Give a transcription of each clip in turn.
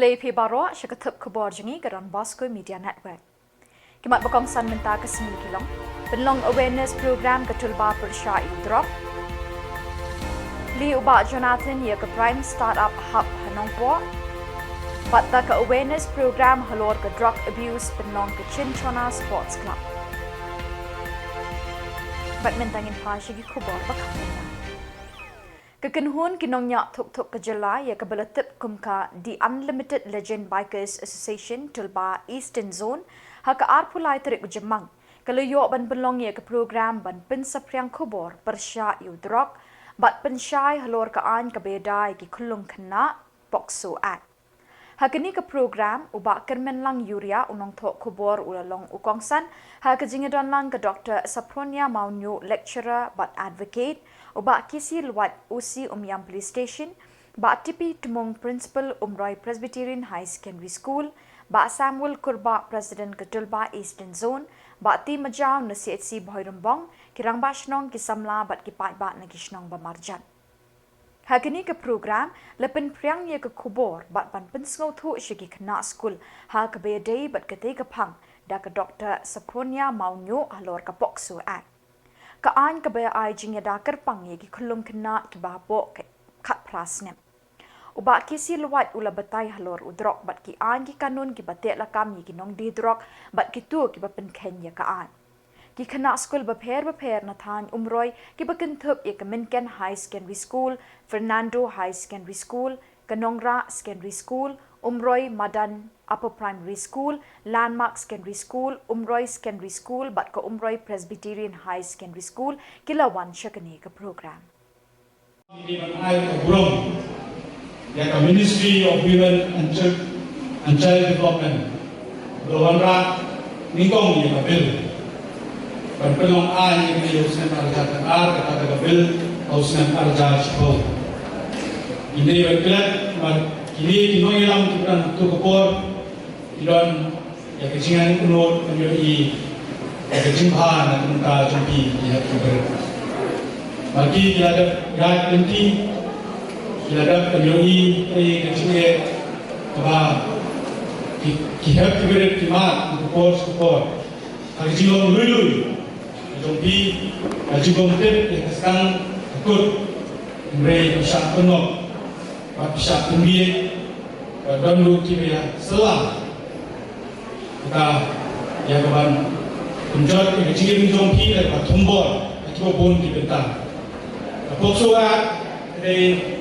Play pi baro syakatup Khuborjylla ke donbosco Media Network. Kimat bokong san menta ke Shillong. Penlong awareness program ke tulba persya drop. Li ubak Jonathan ia ke prime startup hub Hanongpo. Batta ke awareness program halor ke drug abuse penlong ke Chinchona Sports Club. Badmintangin pa syagi Khubor bakapnya. Kekenhun kinongnya tuk-tuk ke Jylla ia kebeletip kumka di Unlimited Legend Bikers Association tulba Eastern Zone haka arpulai terik Jymmang. Kalau yok ban penlong ia ke program ban pensapriang Khubor persya drog bat pensyai halor ke an kebedai ki kulung kena Bosco Act. Hakini ke program ubak kermen lang yuria unong tok Khubor ulalong ukongsan haka jingadon lang ke Dr. Sapronia Maunyo lecturer bat advocate ubak kisi luat usi Umyam Police Station bak tipi tumong principal Umroy Presbyterian High Secondary School bak Samuel Kurba President ke Tulba Eastern Zone bak ti majau na CHC Bhoirumbong kirang bashnong ki Samla bat ki pai bat na kishnong bamarjan. Hakini ke program lepen priang ye ke Khubor bat ban pensngau thu syagi kena skul ha ke bedai bat ke te pang da ke Dr. Sapronia Maunyo halor ke Bosco Act. Ka an ke be ai jingya da kerpang ye ki khulum kena ki babo ke kat prasnem. Ubak kisi luat ula batai halor udrok bat ki an ki kanun ki batek lakam ye ki nong di drok bat ki tu ki bapen ken ye ka an. Ki kena skul beper na than umroy ki bakentup ye ke Minken High Secondary School, Fernando High Secondary School, Kanongra Secondary School, Umroy Madan Upper Primary School, Landmark Secondary School, Umroy Secondary School bat ke Umroy Presbyterian High Secondary School kilawan syakani ke program. The Ministry of Women and Child Development, the Wanra Ningong yang Bill, penong A yang diusahakan arja R kata Bill, usahakan arja Shillong. Ini berkelat, kini kinong ilam kita tu Khubor, ilon ya kecingan kunut menjadi ya kecimpan dan kita jumpi ya Khubor. Bagi dia ada guide penting. Kita penyoi kecil apa kita kiberet kimat Khubor hari Shillong lulu jompi jom tep sekarang ikut mereka bisa penuh bisa tinggi dan lu kibia selang kita ya kawan penjat kecil jompi dan Khubor kita pun dibentang Bosco dari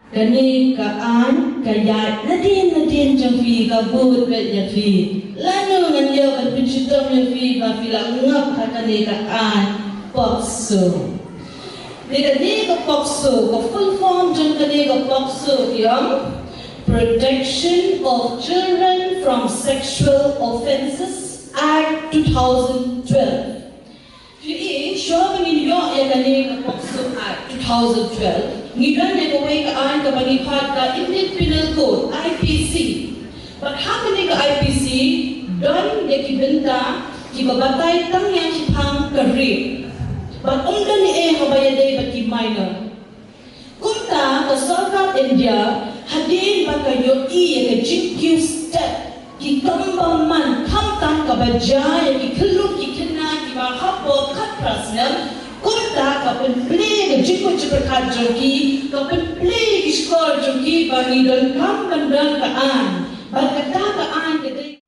Kani kaan kaya nadin jampi kabut bet yafi lalu nganyo kan pichitom yafi ba filang ngap kani kaan Bosco ni ka Bosco ko full form jang kani ka Bosco yang Protection of Children from Sexual Offences Act 2012 Show me your Yakani Bosco Act 2012. Ngidan yang away kaan ka panipad ka Indian Penal Code IPC. But how can ka IPC don yakibenta kibabatay tang yang sipang ka rape. But umdan ni habayade but ki minor. Kunta ka Sarkat India hadin ba kayo iya ka GQ step ki kamba man kam tam ka bajaya ki khuluk ki khana ki ba hapok khat prasnam kurta kapan play ke jiko cepat joki kapan play ke skor joki bagi don kam bandang kaan berkata kaan kedai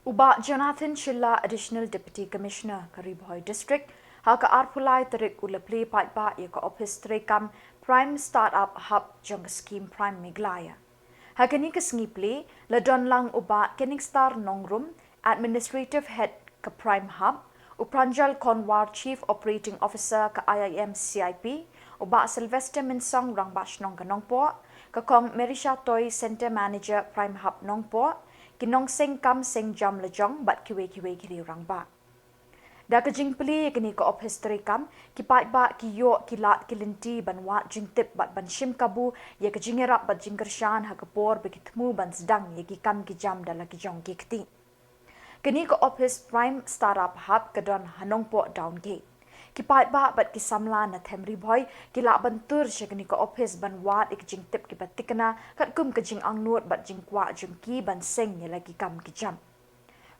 Uba Jonathan Shilla, Additional Deputy Commissioner, Khuborjylla District, Haka Arpulai Tarik Ulaplay Paitba Yaka Office Trekam Prime Startup Hub Jung Scheme Prime Meghalaya. Hakani Kasngiple, Ladon Lang Uba Keningstar Nongrum, Administrative Head Ka Prime Hub, Upranjal Konwar Chief Operating Officer Ka IIM CIP, Uba Sylvester Minsong Rangbash Nong Kanongpo, Ka Kong Merisha Toy Center Manager Prime Hub Nongpo, Kinong seng kam seng jam lejong bat kiwe kiri rangba. Da ka jingpli kini ka op history kam ki pat ba ki yo ki lat ki linti ban wat jingtip bat ban shim kabu ye ka jingerap bat jingkershan ha kapor bekitmu ban sedang ye ki kam ki jam dala ki jong ki kti. Kini ka op his prime startup hub ka don hanongpo down gate. Ki pat ba bat ki Samla na themri boy ki la bantur she kini ka op his ban wat ik jingtip ki batikana kat kum ka jing angnut bat jingkwa jingki ban seng ye lagi kam ki jam.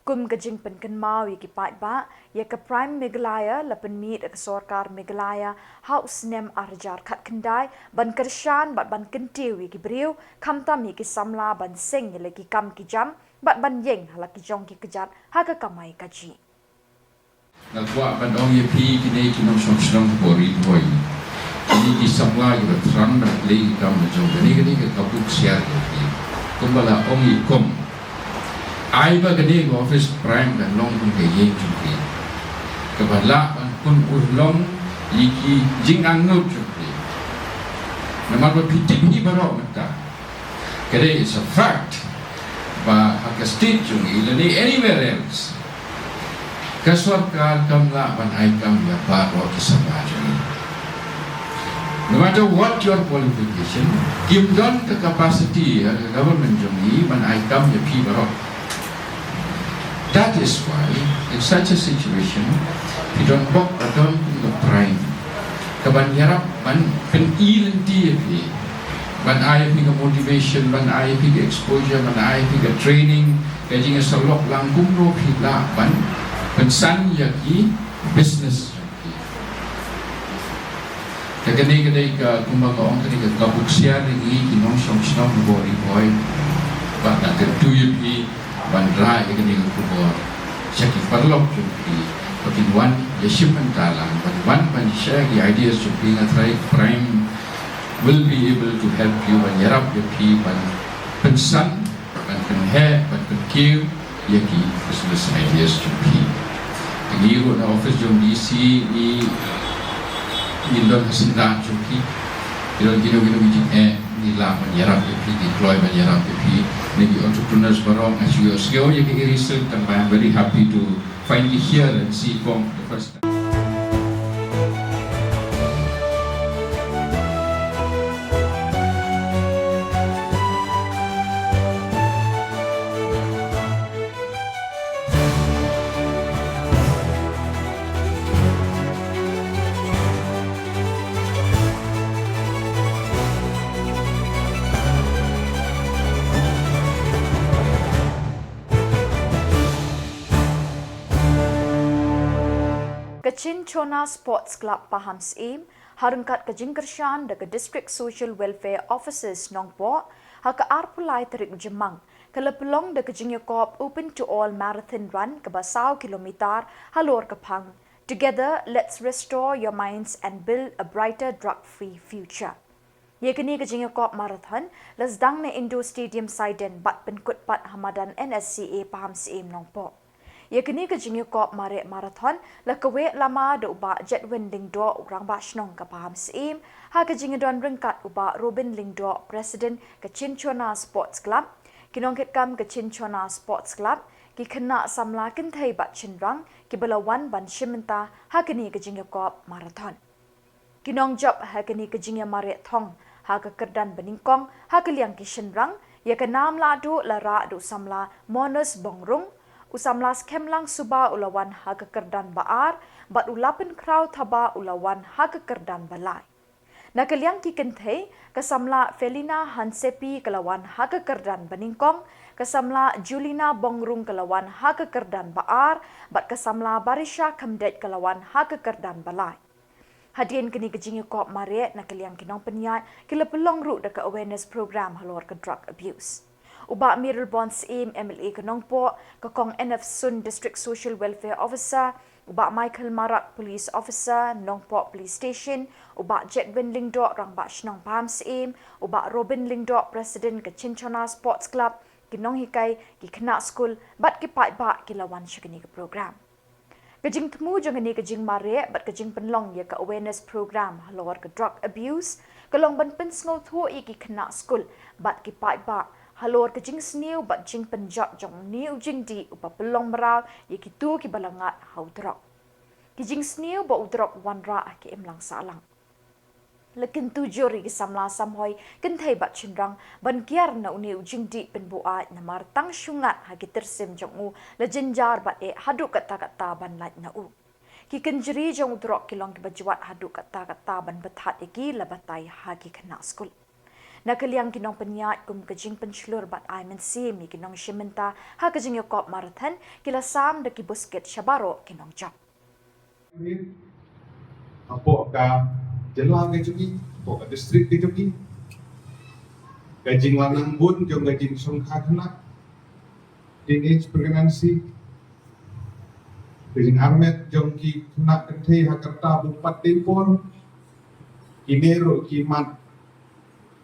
Kum ka jing pen kan mau ye ki pat ba ye ka prime Meghalaya la pen meet ka sarkar Meghalaya house nem arjar khat kendai ban kershan bat ban kentiu ye ki briu khamtam ye ki Samla ban seng ye lagi kam ki jam bat ban yeng hala ki jong ki kejat ha ka kamai ka ji. Nagwa bandong ye pi kini kinong Shillong bori boy. Kini ki Samla ye terang nak lagi kam jong kini ke kabuk siar ye. Kumbala ong ye kum. Ai ba kini office prime dan long kun ke ye jumpi. Kebala kun urlong ye ki jing angut jumpi. Nama ba pitip ni barok mata. Kede is a fact. Ba hak state jungi lani anywhere else. Kaswarkar kamla ban aikam ya baro kisabajani. No matter what your qualification, give don the capacity of the government jungi ban aikam ya pi baro. That is why in such a situation, we don't book a don the prime. Kaban yarap ban pen ilanti ya ban ayah motivation, ban ayah exposure, ban ayah training, kajing salok langkum no pila ban pensan yaki business yaki kadai ka kumbaga ong kadai ka kabuksiya ringi kinong Shillong bori boy ba na tentu yaki bandra kadai ka Khubor syaki parlok jumpi pakin wan yashipan talang ban share the ideas jumpi ngatrai prime will be able to help you ban yarap yaki ban pensan ban penhe ban penkiu yaki business ideas jumpi Giro na office jom DC ni lon hasinda joki gino ni la menyerap pi deploy menyerap pi maybe entrepreneurs barong as you go you can research and I'm very happy to finally hear and see from the first time. Kachin Chona Sports Club Pahams Aim, Harungkat Kajingkershan daga District Social Welfare Officers Nongpo, Haka Arpulai Tarik Jymmang, Kalapulong daga Jingyakop Open to All Marathon Run, Kabasao Kilometer, Halor Kapang, Together, let's restore your minds and build a brighter drug-free future. Yakini kajing kop marathon, let's dang na Indo Stadium Siden bat penkut pat Hamadan NSCA paham seim nongpo. Yakini kajing kop mare marathon, la kawe lama do uba jet winding do urang ba shnong ka paham seim, ha kajing don rengkat uba Robin Lingdo President ka Chinchona Sports Club, kinongket kam ka Chinchona Sports Club, ki kena Samla kentai bat chinrang, ki belawan ban shimenta ha kini kajing kop marathon. Kinong job ha kini kajing mare thong, ha ka kerdan beningkong, ha ka liang kishen rang, ya ka nam la du la ra du Samla monus bongrung, usamla skemlang suba ulawan ha ka kerdan baar, bat ulapen kraw thaba ulawan ha ka kerdan balai. Na ka liang ki kenthe, ka Samla Felina Hansepi kalawan ha ka kerdan beningkong, ka Samla Julina bongrung kalawan ha ka kerdan baar, bat ka Samla Barisha Kamdet kalawan ha ka kerdan balai. Hadian kini kejing kop mare na kaliang kinong penyat kila pelong ru deka awareness program halor ke drug abuse. Uba Mirror Bonds aim MLA kenong po kakong NF Sun District Social Welfare Officer, uba Michael Marat Police Officer Nong Po Police Station, uba Jetwin Lingdo rang ba shnong Pams aim, uba Robin Lingdo President ke Chinchona Sports Club kinong hikai ki kena school bat ki pai ba kilawan syakini ke program. Kajing temu jangan ni kajing mare bat kajing penlong ya ke awareness program halor ke drug abuse kalong ban pen sngo thu iki kena school bat ki pai ba halor kajing sniu bat jing penjat jong niu jing di upa pelong merau ya ki tu ki balangat hau drug kajing sniu ba udrok wanra ki emlang salang lekin tujuri ki Samla samhoi kentai bat chinrang ban kiar na uniu jing di penbua na martang syungat hagi tersim jong u lejenjar bat hadu kata-kata ban lait na u ki kenjeri jong udrok kilong ki bajuat hadu kata-kata ban bethat iki labatai hagi kena skul na kaliang kinong penyat kum kajing penslur bat ai mensim ni kinong shimenta ha kajing yokop marathon kila sam de ki busket shabaro kinong jap apo ka Jylla ke jungi, apo ka district ke jungi, kajing lanang bun jong kajing songkha kena, teenage pregnancy, kajing armet jong ki kena kenthe hakarta bupat tempon, kinero kimat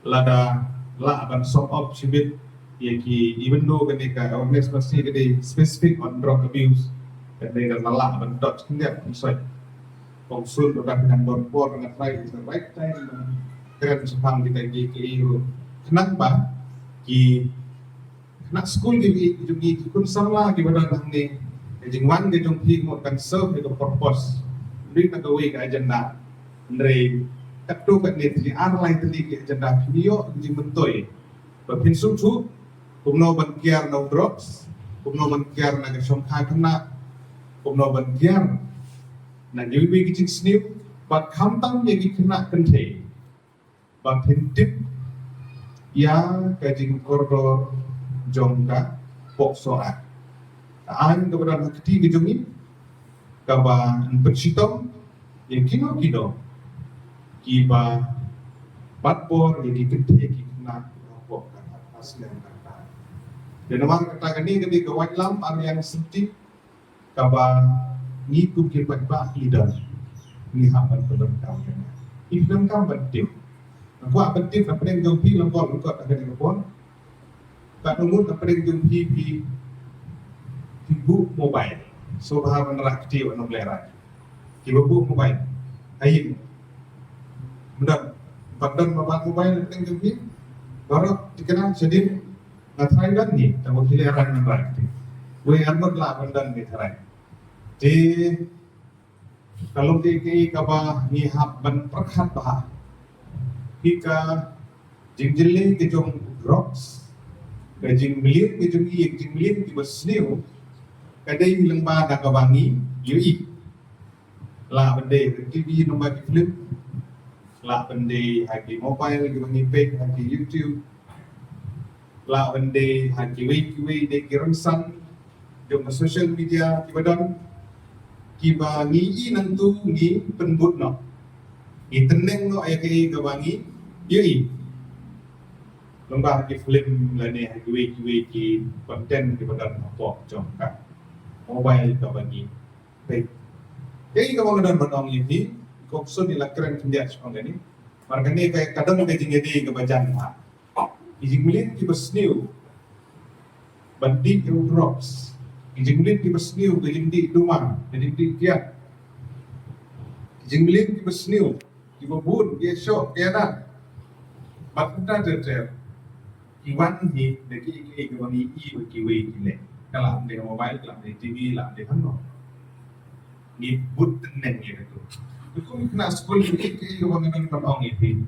lada la ban sort of sibit ye ki even though kenika awareness mesti kede specific on drug abuse kenika la ban dot kendap inside konsul udah dengan borpor dengan right is the right time keren sepang kita ki kenapa ki nak school ki jungi kun Samla ki badan nang ni jingwan ke jong pi mo kan serve the purpose bring the way ka agenda ndre katu kat ni ti arlai ti ki agenda video jing mentoi ba pin sum thu kumno ban kiar no drops kumno ban kiar na ka songkha kana kumno ban kiar na yuwi kicing snip bat kamtang ye kena kenthe bat hintip ya kajing koridor jongka Bosco an keberan keti kejungi kaba bersitom ye kino kiba batpor ye kenthe kena pok asli kata dan nama kata gani kedi kawat lam yang sentik kaba ni tu kibat ba leader ni haban pemerintah ini pemerintah penting buat penting apa yang jumpi lampau luka ada di lapor tak nunggu apa yang jumpi di ibu mobile so bahar menerak di warna belerang ibu mobile ayin benar badan mobile yang jumpi baru dikenal sedih ngatrai dan ni tak boleh leran menerak gue armor lah bandan ni terai di kalau di kaba ni hab ban perkhat bah hika jingjeli ke jong rocks ke jingmilir ke jong i jingmilir di basneu kadai bilang ba da kabangi yui la bende TV nombor film la bende haki mobile ke bangi page haki YouTube la bende haki wei de kirangsan jong social media kibadan kiba ngi nantu ngi penbut noiteneng no ay kay gawangi yui lomba ki film lane hagwe ki content ki badan apa jong ka mobile gawangi baik Jadi kalau kita berdoa ini, kopsun di lakukan kerja sepanjang ini, mereka ni kayak kadang kita jadi kebacan lah. Ijingulin kita sniu, bandi drops. Ijingulin kita sniu, ijingdi dumang, ijingdi kiat. Ijingulin kita sniu, kita bun, kita shot, kita nak. Bakta terter, iwan ni, deki iwan ni kiwi kile. Kalau di mobile, kalau di TV, kalau di handphone, ni but neng itu. Itu kena sekolah ini iwan dengan orang itu.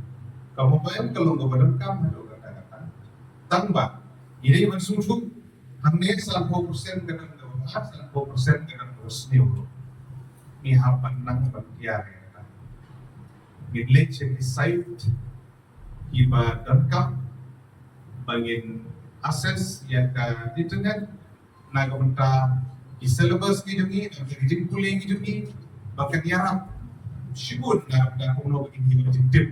Kalau mobile kalau nggak berengkam, itu kata-kata. Tambah, ini iwan sungsung, hanya 100% dengan doa, 100% dengan resniu. Ni hapan nang bertiar ya. Midlet cek site. Iba rekam bangin akses yang ke internet nak minta syllabus ki jungi jing kuling ki jungi bahkan yarap sibut nak kuno begini objektif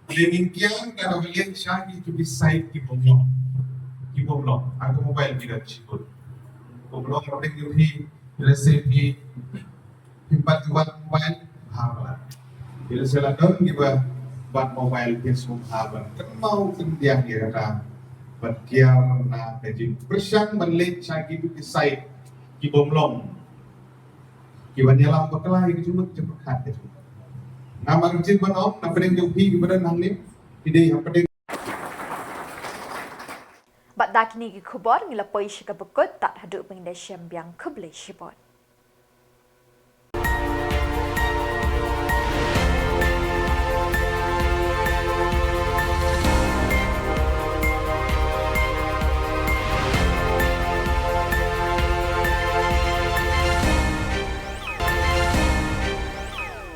lingin kian kalau lihat syaki to be site ki bomlo aku mobile tidak sibut bomlo orang jungi resepi tempat buat mobile hamla bila seladon kita buat mobile Facebook haban mau kendiang dia kata berkiar na kejin persiang balik cagi di site di bomlong di banyalam bekelai cuma cepat itu nama kejin banom na pedeng jupi kepada nang ni ide yang pedeng Bat dakini ki khubor ngila poi shika bekut tak haduk pengindah Jymmang kubli shibot.